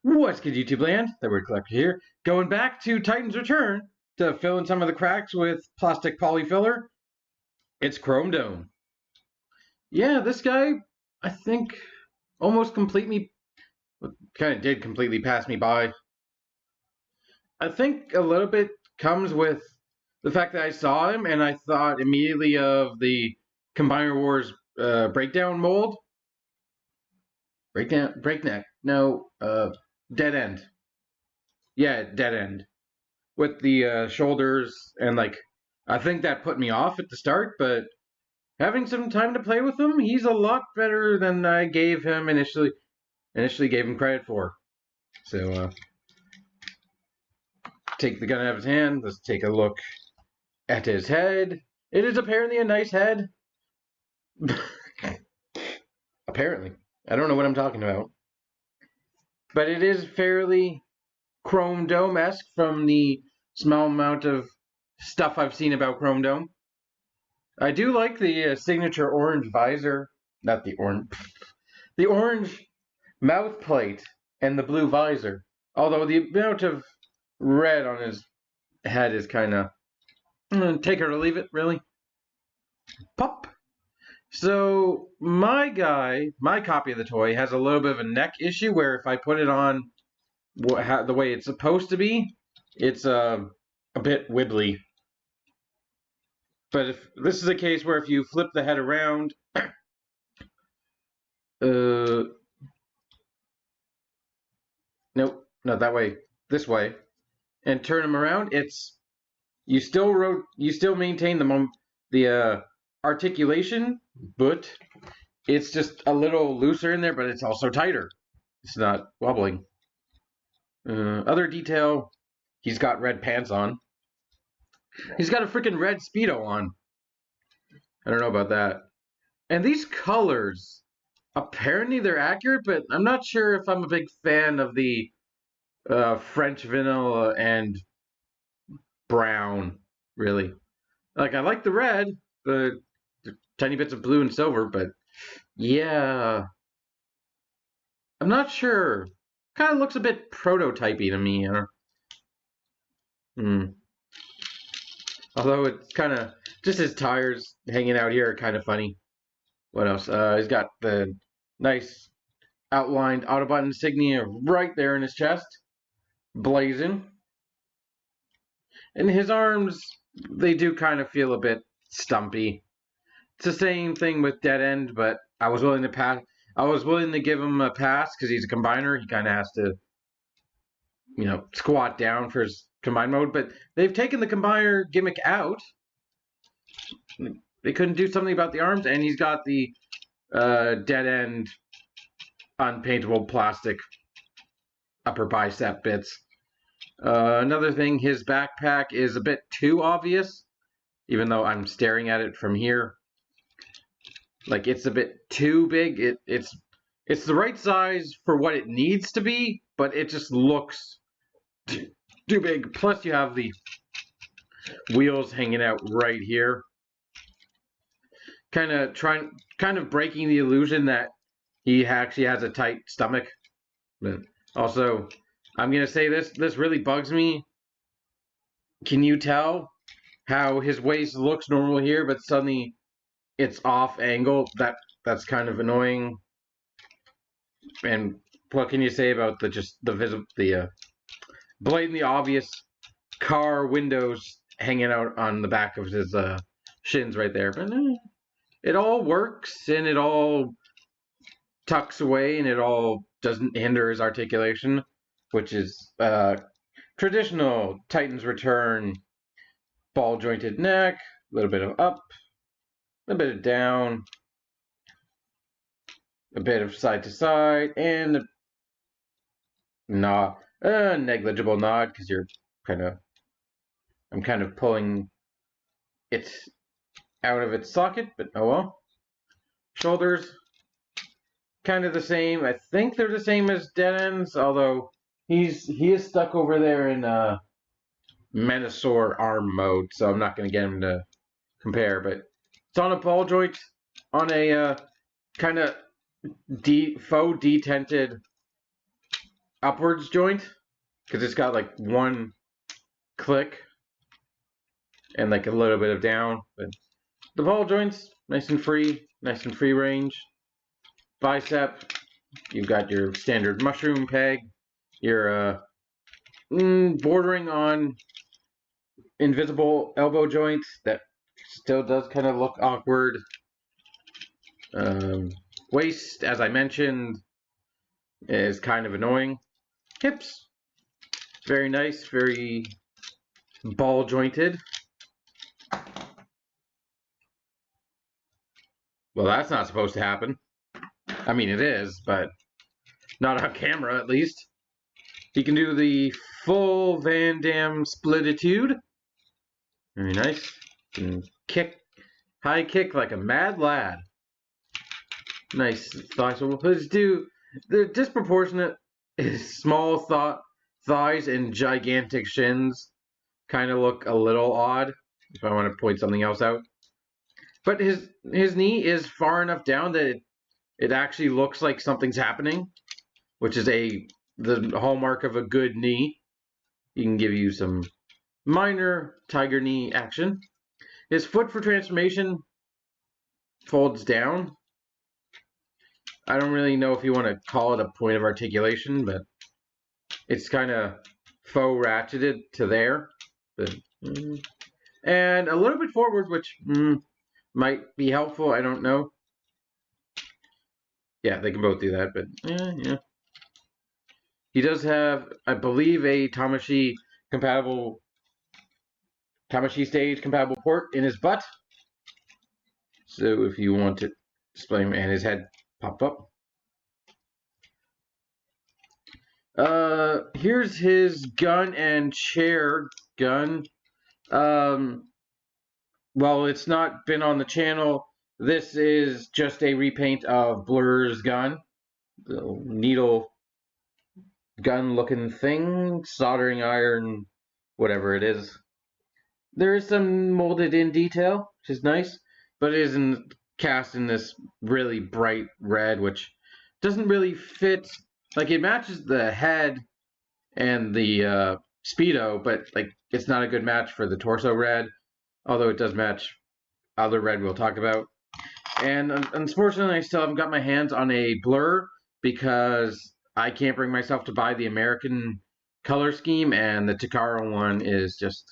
What's good, YouTube land? The Word Collector here. Going back to Titan's Return to fill in some of the cracks with plastic poly filler. It's Chromedome. Yeah, this guy, I think, almost completely, kind of did completely pass me by. I think a little bit comes with the fact that I saw him and I thought immediately of the Combiner Wars breakdown mold. Breakneck. No, dead end. Yeah, dead end. With the shoulders and I think that put me off at the start, but having some time to play with him, he's a lot better than I gave him initially gave him credit for. So take the gun out of his hand. Let's take a look at his head. It is apparently a nice head. Apparently. I don't know what I'm talking about. But it is fairly Chromedome-esque from the small amount of stuff I've seen about Chromedome. I do like the signature orange visor. Not the orange. The orange mouth plate and the blue visor. Although the amount of red on his head is kind of take it or leave it, really. Pop. So my copy of the toy has a little bit of a neck issue where if I put it on the way it's supposed to be, it's a bit wibbly. But if this is a case where if you flip the head around, nope, not that way, this way, and turn him around, you still maintain the articulation, but it's just a little looser in there, but it's also tighter. It's not wobbling. Other detail, he's got red pants on. He's got a freaking red Speedo on. I don't know about that. And these colors, apparently they're accurate, but I'm not sure if I'm a big fan of the French vanilla and brown, really. Like, I like the red, the tiny bits of blue and silver, but yeah. I'm not sure. Kind of looks a bit prototypey to me. Although it's kind of just his tires hanging out here are kind of funny. What else? He's got the nice outlined Autobot insignia right there in his chest, blazing. And his arms, they do kind of feel a bit stumpy. It's the same thing with Dead End, but I was willing to pass. I was willing to give him a pass because he's a combiner. He kind of has to, squat down for his combine mode. But they've taken the combiner gimmick out. They couldn't do something about the arms, and he's got the Dead End unpaintable plastic upper bicep bits. Another thing, his backpack is a bit too obvious, even though I'm staring at it from here. Like, it's a bit too big. It's the right size for what it needs to be, but it just looks too big. Plus, you have the wheels hanging out right here, kind of breaking the illusion that he actually has a tight stomach. But also, I'm gonna say this really bugs me. Can you tell how his waist looks normal here, but suddenly it's off angle? That's kind of annoying. And what can you say about the blatantly obvious car windows hanging out on the back of his shins right there? But it all works and it all tucks away and it all doesn't hinder his articulation, which is traditional Titan's Return ball jointed neck, a little bit of up, a bit of down, a bit of side to side, and a negligible nod because I'm kind of pulling it out of its socket, but oh well. Shoulders, kind of the same. I think they're the same as Dead End's, although he is stuck over there in Menasor arm mode, so I'm not going to get him to compare. But it's on a ball joint, on a kind of faux detented upwards joint because it's got like one click and like a little bit of down. But the ball joints nice and free range. Bicep, you've got your standard mushroom peg. Your bordering on invisible elbow joints that still does kind of look awkward. Waist, as I mentioned, is kind of annoying. Hips, very nice, very ball jointed. Well, that's not supposed to happen. I mean, it is, but not on camera at least. He can do the full Van Damme splititude. Very nice. Can kick, high kick like a mad lad. Nice thighs. So let's do the disproportionate small thighs and gigantic shins. Kind of look a little odd if I want to point something else out. But his knee is far enough down that it actually looks like something's happening, which is the hallmark of a good knee. He can give you some minor tiger knee action. His foot for transformation folds down. I don't really know if you want to call it a point of articulation, but it's kind of faux ratcheted to there. But, and a little bit forward, which might be helpful. I don't know. Yeah, they can both do that, but yeah. He does have, I believe, a Tamashii stage compatible port in his butt. So if you want to display him and his head pop up. Here's his gun and chair gun. Well, it's not been on the channel. This is just a repaint of Blur's gun. The needle gun looking thing, soldering iron, whatever it is. There is some molded in detail, which is nice, but it isn't cast in this really bright red, which doesn't really fit. Like, it matches the head and the Speedo, but like it's not a good match for the torso red, although it does match other red we'll talk about. And unfortunately, I still haven't got my hands on a Blur because I can't bring myself to buy the American color scheme, and the Takara one is just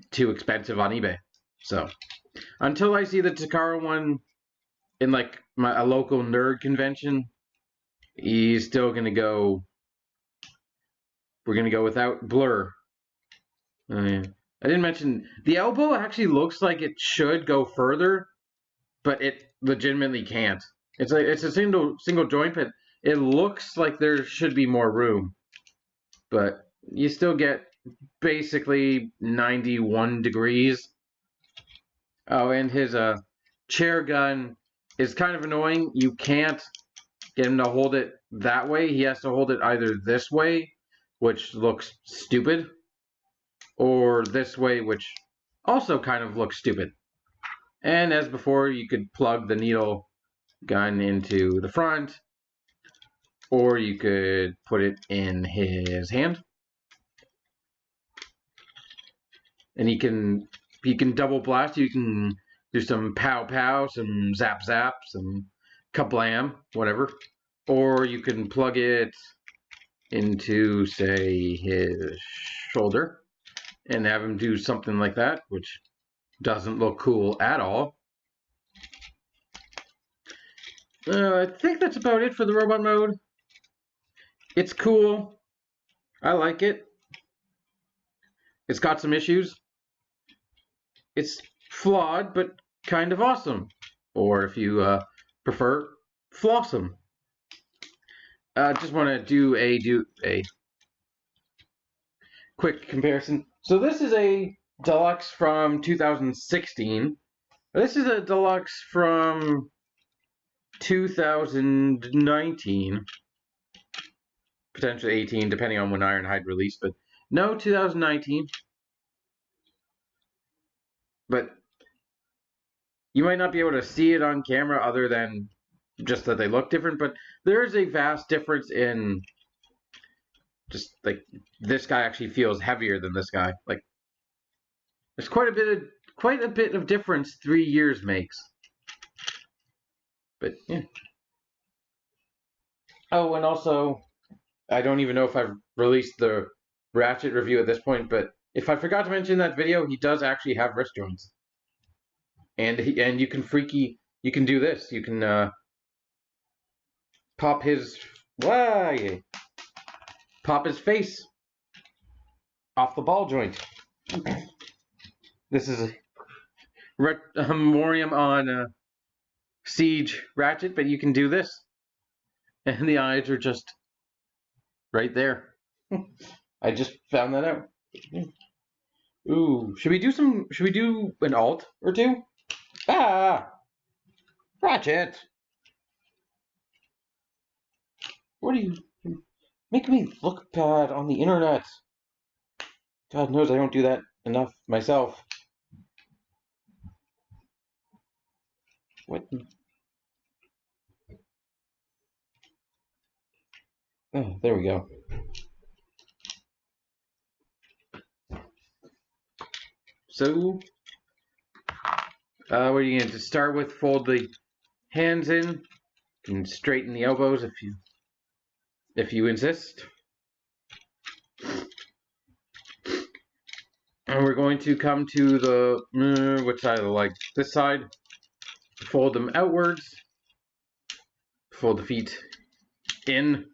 too expensive on eBay. So until I see the Takara one in like a local nerd convention, he's still gonna go. We're gonna go without Blur. I didn't mention the elbow actually looks like it should go further, but it legitimately can't. It's a single joint, but it looks like there should be more room. But you still get basically 91 degrees. Oh, and his chair gun is kind of annoying. You can't get him to hold it that way. He has to hold it either this way, which looks stupid, or this way, which also kind of looks stupid. And as before, you could plug the needle gun into the front, or you could put it in his hand. And he can double blast. You can do some pow pow, some zap zap, some kablam, whatever. Or you can plug it into, say, his shoulder and have him do something like that, which doesn't look cool at all. I think that's about it for the robot mode. It's cool. I like it. It's got some issues. It's flawed, but kind of awesome. Or if you prefer, flawsome. Just want to do a quick comparison. So this is a deluxe from 2016. This is a deluxe from 2019, potentially 18, depending on when Ironhide released, but no, 2019. But you might not be able to see it on camera other than just that they look different, but there is a vast difference in just like this guy actually feels heavier than this guy. Like there's quite a bit of difference 3 years makes. But yeah. Oh, and also I don't even know if I've released the Ratchet review at this point, but if I forgot to mention in that video, he does actually have wrist joints. And you can do this. You can pop his face off the ball joint. This is a memoriam on Siege Ratchet, but you can do this, and the eyes are just right there. I just found that out. Ooh, should we do an alt or two? Ratchet! What are you making me look bad on the internet? God knows I don't do that enough myself. What? Oh, there we go. So, what are you going to start with? Fold the hands in and straighten the elbows if you insist. And we're going to come to the which side of the leg? This side. Fold them outwards. Fold the feet in.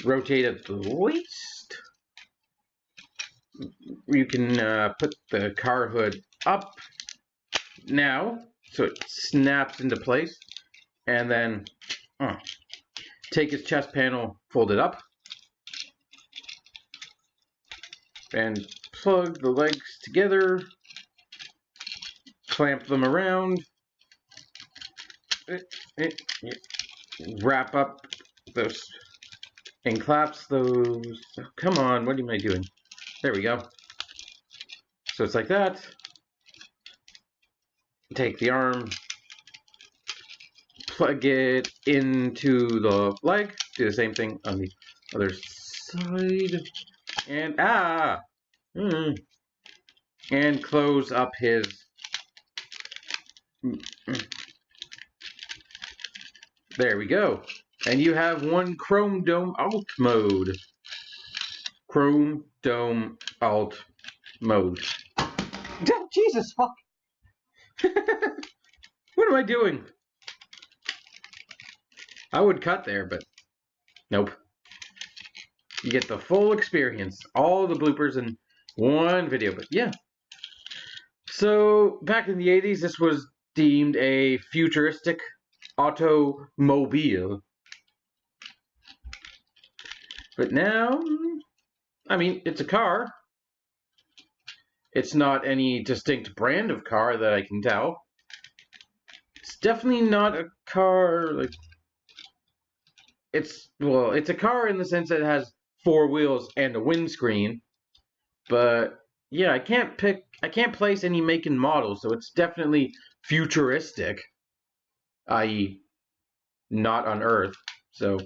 Rotate at the waist. You can put the car hood up now so it snaps into place, and then take his chest panel, fold it up, and plug the legs together, clamp them around, wrap up those and collapse those. Come on, what am I doing? There we go. So it's like that. Take the arm, plug it into the leg, do the same thing on the other side, and and close up his there we go. And you have one Chromedome alt mode. Chromedome alt mode. Jesus fuck. What am I doing? I would cut there, but nope. You get the full experience. All the bloopers in one video, but yeah. So, back in the 80s, this was deemed a futuristic automobile. But now, I mean, it's a car. It's not any distinct brand of car that I can tell. It's definitely not a car, like... It's a car in the sense that it has 4 wheels and a windscreen. But, yeah, I can't place any make and model, so it's definitely futuristic. I.e., not on Earth. So,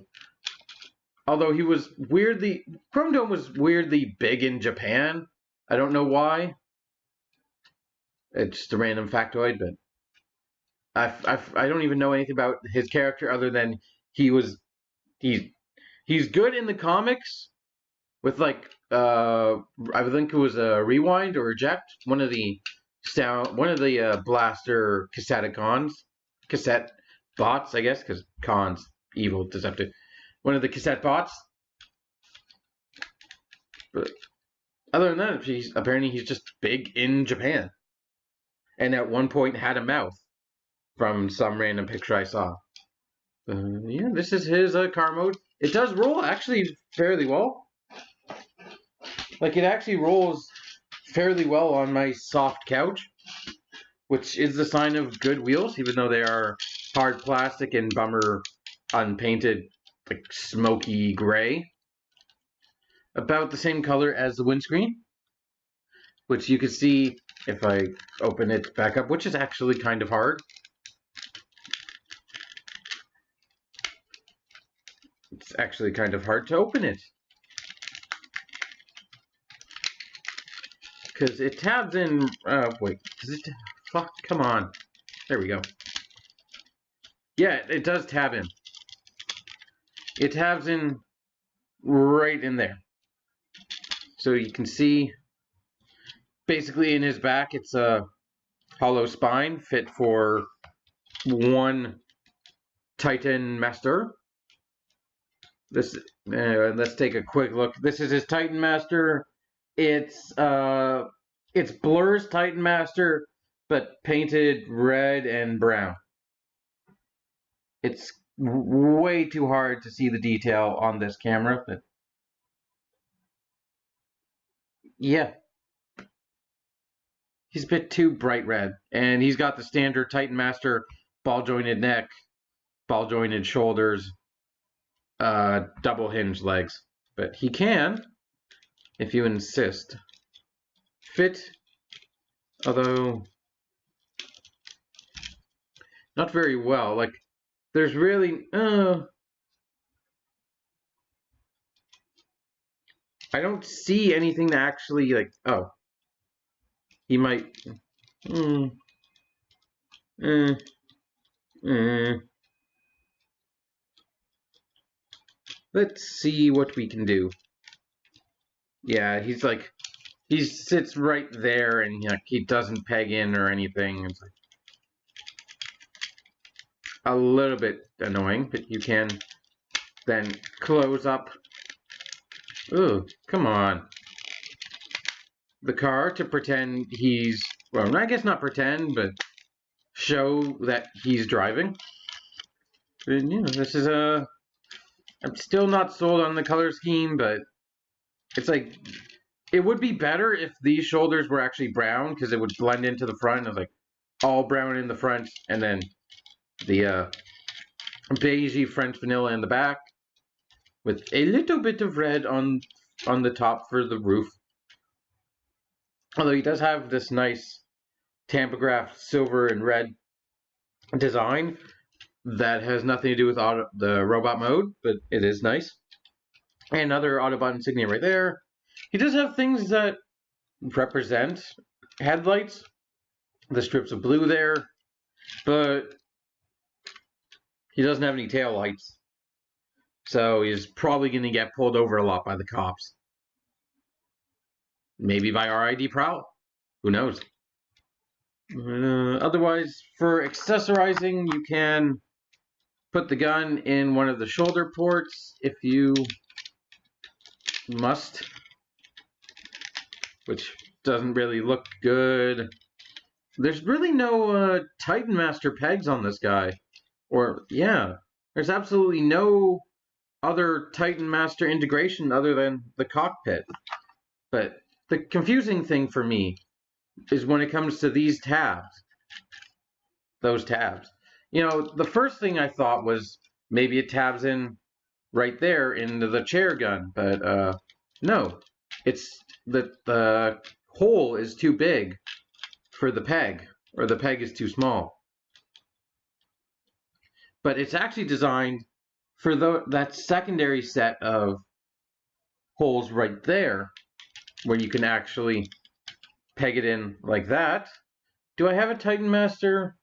although Chromedome was weirdly big in Japan. I don't know why. It's just a random factoid, but I don't even know anything about his character other than he's good in the comics with like I think it was a rewind or eject, one of the blaster cassette bots, I guess, because cons evil deceptive. One of the cassette bots. But other than that, apparently he's just big in Japan. And at one point had a mouth from some random picture I saw. Yeah, this is his car mode. It does roll actually fairly well. Like, it actually rolls fairly well on my soft couch, which is the sign of good wheels, even though they are hard plastic and bummer unpainted, like smoky gray. About the same color as the windscreen, which you can see if I open it back up, which is actually kind of hard. It's actually kind of hard to open it. because it tabs in. Wait, does it? Fuck, come on. There we go. Yeah, it does tab in. It tabs in right in there. So you can see, basically in his back, it's a hollow spine fit for one Titan Master. This let's take a quick look. This is his Titan Master. It's Blur's Titan Master, but painted red and brown. It's way too hard to see the detail on this camera, but yeah, he's a bit too bright red, and he's got the standard Titan Master ball jointed neck, ball jointed shoulders, double hinged legs. But he can, if you insist, fit, although not very well. Like, there's really I don't see anything to actually, like, oh, he might let's see what we can do. Yeah, he's like, he sits right there, and like, he doesn't peg in or anything. It's like a little bit annoying, but you can then close up. Ooh, come on. The car to pretend he's, well, I guess not pretend, but show that he's driving. But, you know, this is a, I'm still not sold on the color scheme, but it's like, it would be better if these shoulders were actually brown, because it would blend into the front. It was like all brown in the front, and then the beigey French vanilla in the back, with a little bit of red on the top for the roof. Although he does have this nice tampograph silver and red design that has nothing to do with the robot mode, but it is nice. And another Autobot insignia right there. He does have things that represent headlights, the strips of blue there, but he doesn't have any tail lights. So he's probably going to get pulled over a lot by the cops. Maybe by RID Prowl. Who knows? Otherwise, for accessorizing, you can put the gun in one of the shoulder ports if you must, which doesn't really look good. There's really no Titan Master pegs on this guy. Or, yeah, there's absolutely no other Titan Master integration other than the cockpit. But the confusing thing for me is when it comes to these tabs. Those tabs. You know, the first thing I thought was maybe it tabs in right there into the chair gun, but no. It's the hole is too big for the peg, or the peg is too small. But it's actually designed for that secondary set of holes right there, where you can actually peg it in like that. Do I have a Titan Master?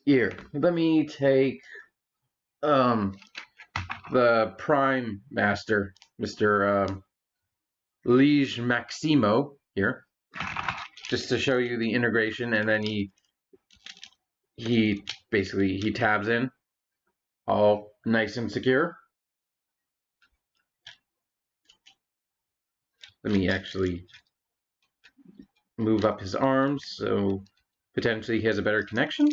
Here, let me take the Prime Master, Mr. Lige Maximo here, just to show you the integration, and then he basically tabs in all nice and secure. Let me actually move up his arms so potentially he has a better connection.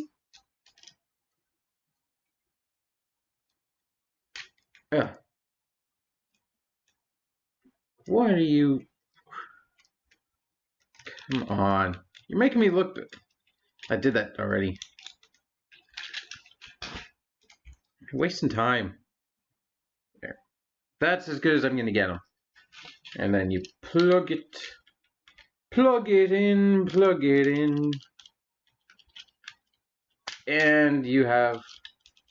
Yeah. What are you? Come on. You're making me look. I did that already. You're wasting time. There. That's as good as I'm going to get them. And then you plug it in. And you have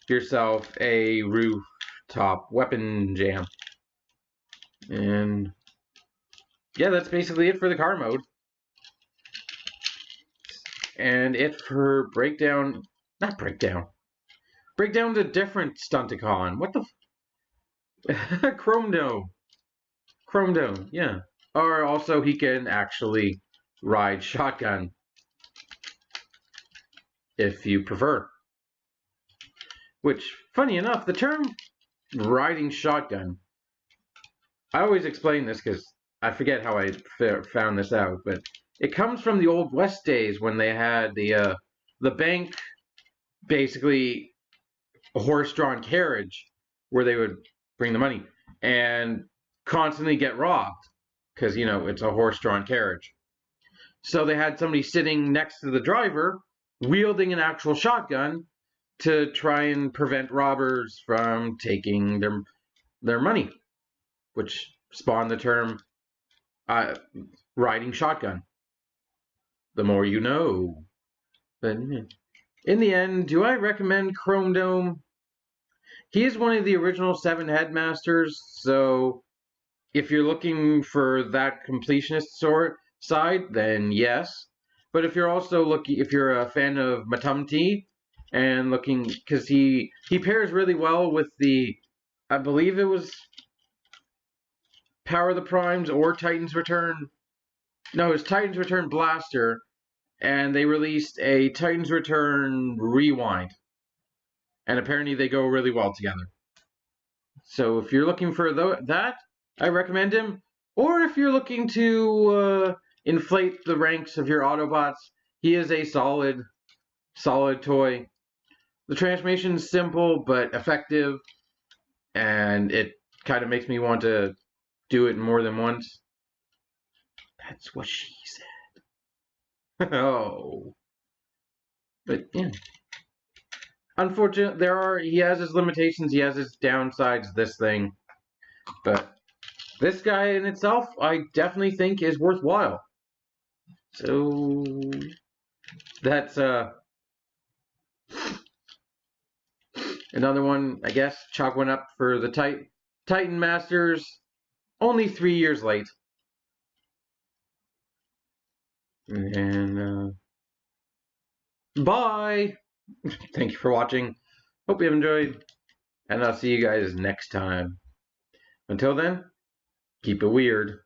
yourself a rooftop weapon jam. And yeah, that's basically it for the car mode. And it for breakdown, not breakdown. Breakdown's a different Stunticon. What the Chromedome. Chromedome, yeah. Or also he can actually ride shotgun if you prefer. Which, funny enough, the term riding shotgun, I always explain this because I forget how I found this out, but it comes from the Old West days when they had the bank, basically a horse-drawn carriage where they would bring the money and constantly get robbed because, you know, it's a horse-drawn carriage. So they had somebody sitting next to the driver wielding an actual shotgun to try and prevent robbers from taking their money, which spawned the term riding shotgun. The more you know. But in the end, do I recommend Chromedome? He is one of the original 7 headmasters, so if you're looking for that completionist side, then yes. But if you're also looking, if you're a fan of Matumti and looking, because he pairs really well with the, I believe it was Power of the Primes or Titan's Return. No, it's Titan's Return Blaster, and they released a Titan's Return Rewind, and apparently they go really well together. So if you're looking for that, I recommend him. Or if you're looking to inflate the ranks of your Autobots, he is a solid toy. The transmission is simple but effective, and it kind of makes me want to do it more than once. That's what she said. Oh. But yeah. Unfortunately, he has his limitations, he has his downsides, this thing. But this guy in itself, I definitely think is worthwhile. So that's another one, I guess. Chalk one up for the Titan Masters. Only 3 years late. And bye. Thank you for watching. Hope you have enjoyed, and I'll see you guys next time. Until then, keep it weird.